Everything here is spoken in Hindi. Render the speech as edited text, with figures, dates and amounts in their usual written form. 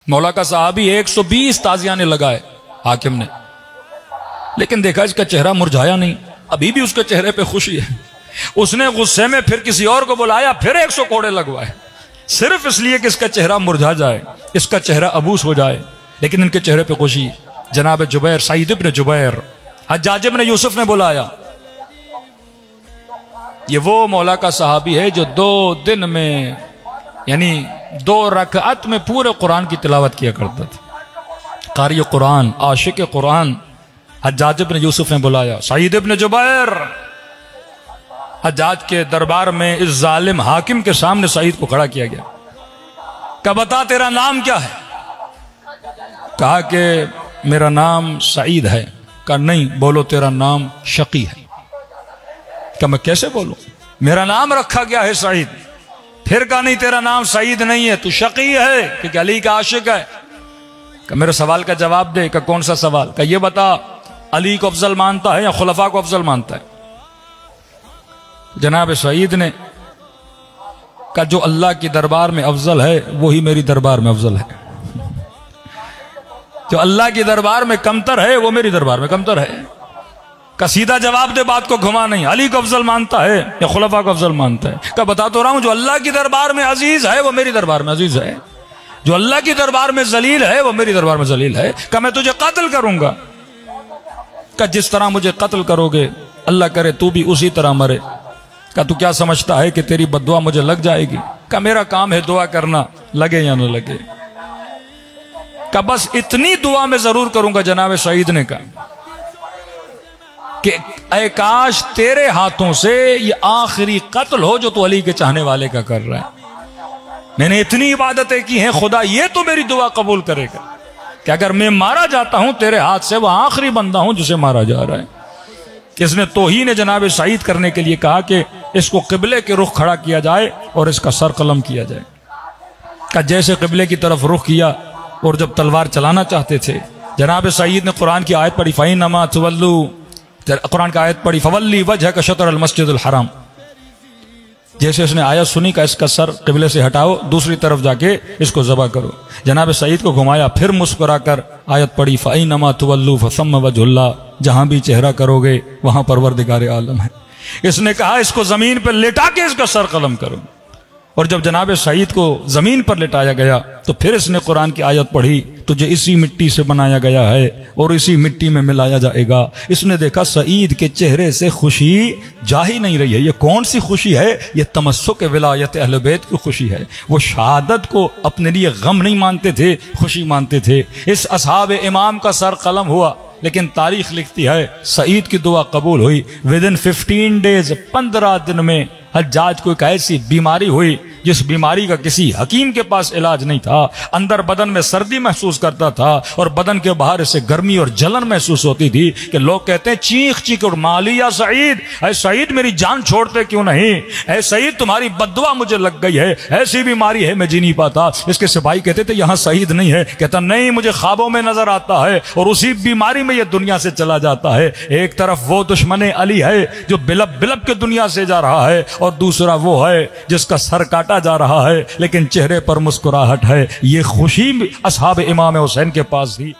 मौला का साहबी 120 ताजियाने लगाए हाकिम ने, लेकिन देखा इसका चेहरा मुरझाया नहीं, अभी भी उसके चेहरे पे खुशी है। उसने गुस्से में फिर किसी और को बुलाया, फिर 100 कोड़े लगवाए, सिर्फ इसलिए कि इसका चेहरा मुरझा जाए, इसका चेहरा अबूस हो जाए, लेकिन इनके चेहरे पे खुशी। जनाब जुबैर, सईद इब्न जुबैर, हज्जाज इब्न यूसुफ ने बुलाया। ये वो मौला का सहाबी है जो 2 दिन में यानी 2 रकात में पूरे कुरान की तिलावत किया करता था। कारी कुरान, आशिक कुरान। हज्जाज इब्न यूसुफ ने बुलाया, सईद इब्न जुबैर। हज्जाज के दरबार में इस जालिम हाकिम के सामने सईद को खड़ा किया गया। कहा बता तेरा नाम क्या है? कहा कि मेरा नाम सईद है। कहा नहीं, बोलो तेरा नाम शकी है। कहा मैं कैसे बोलूं, मेरा नाम रखा गया है सईद। फिर कहा नहीं, तेरा नाम सईद नहीं है, तू शकी है क्योंकि अली का आशिक है। कहा मेरे सवाल का जवाब दे। कहा कौन सा सवाल? कहा ये बता, अली को अफजल मानता है या खुलफा को अफजल मानता है? जनाब सईद ने कहा जो अल्लाह की दरबार में अफजल है वही मेरी दरबार में अफजल है, जो अल्लाह की दरबार में कमतर है वो मेरी दरबार में कमतर है। का सीधा जवाब दे, बात को घुमा नहीं। अली को अफजल मानता है या खुलफा को अफजल मानता है? का बता तो रहा हूं, जो अल्लाह की दरबार में अजीज है वो मेरी दरबार में अजीज है, जो अल्लाह की दरबार में जलील है वो मेरी दरबार में जलील है। का मैं तुझे कत्ल करूंगा। का जिस तरह मुझे कत्ल करोगे अल्लाह करे तू भी उसी तरह मरे। का तू क्या समझता है कि तेरी बद्दुआ मुझे लग जाएगी? का मेरा काम है दुआ करना, लगे या न लगे। का बस इतनी दुआ मैं जरूर करूंगा, जनाब सईद ने कहा कि ऐ काश तेरे हाथों से ये आखिरी कत्ल हो जो तू अली के चाहने वाले का कर रहा है। मैंने इतनी इबादतें की हैं, खुदा ये तो मेरी दुआ कबूल करेगा कि अगर मैं मारा जाता हूं तेरे हाथ से, वह आखिरी बंदा हूं जिसे मारा जा रहा है। इसने तौहीन जनाब सईद करने के लिए कहा कि इसको किबले के रुख खड़ा किया जाए और इसका सर कलम किया जाए। का जैसे किबले की तरफ रुख किया और जब तलवार चलाना चाहते थे, जनाब सईद ने कुरान की आयत पढ़ी, फ़इन्नमा तुवल्लू, कुरान की आयत पढ़ी, फवल्ली वजहक शतर अल मस्जिदुल हराम। जैसे उसने आयत सुनी का इसका सर किबले से हटाओ, दूसरी तरफ जाके इसको ज़बह करो। जनाब सईद को घुमाया, फिर मुस्कुराकर आयत पढ़ी, फ़इन्नमा तुवल्लू फसम्म वजहुल्लाह, जहां भी चेहरा करोगे वहां परवरदिगार आलम है। इसने कहा इसको जमीन पर लेटा के इसका सर कलम करो। और जब जनाब सईद को जमीन पर लेटाया गया तो फिर इसने कुरान की आयत पढ़ी, तुझे इसी मिट्टी से बनाया गया है और इसी मिट्टी में मिलाया जाएगा। इसने देखा सईद के चेहरे से खुशी जा ही नहीं रही है। ये कौन सी खुशी है? ये तमस्सुक विलायत अहले बैत की खुशी है। वो शहादत को अपने लिए गम नहीं मानते थे, खुशी मानते थे। इस असहाब इमाम का सर कलम हुआ, लेकिन तारीख लिखती है सईद की दुआ कबूल हुई। विदिन 15 डेज, 15 दिन में हज्जाज को एक ऐसी बीमारी हुई जिस बीमारी का किसी हकीम के पास इलाज नहीं था। अंदर बदन में सर्दी महसूस करता था और बदन के बाहर से गर्मी और जलन महसूस होती थी कि लोग कहते हैं चीख चीख और मालिया सईद, ऐ सईद मेरी जान छोड़ते क्यों नहीं? ऐ सईद तुम्हारी बद्दुआ मुझे लग गई है, ऐसी बीमारी है मैं जी नहीं पाता। इसके सिपाही कहते थे यहाँ सईद नहीं है। कहता नहीं, मुझे ख्वाबों में नजर आता है और उसी बीमारी में यह दुनिया से चला जाता है। एक तरफ वो दुश्मन अली है जो बिलब बिलब के दुनिया से जा रहा है और दूसरा वो है जिसका सर काटा जा रहा है लेकिन चेहरे पर मुस्कुराहट है। ये खुशी असहाब इमाम हुसैन के पास थी।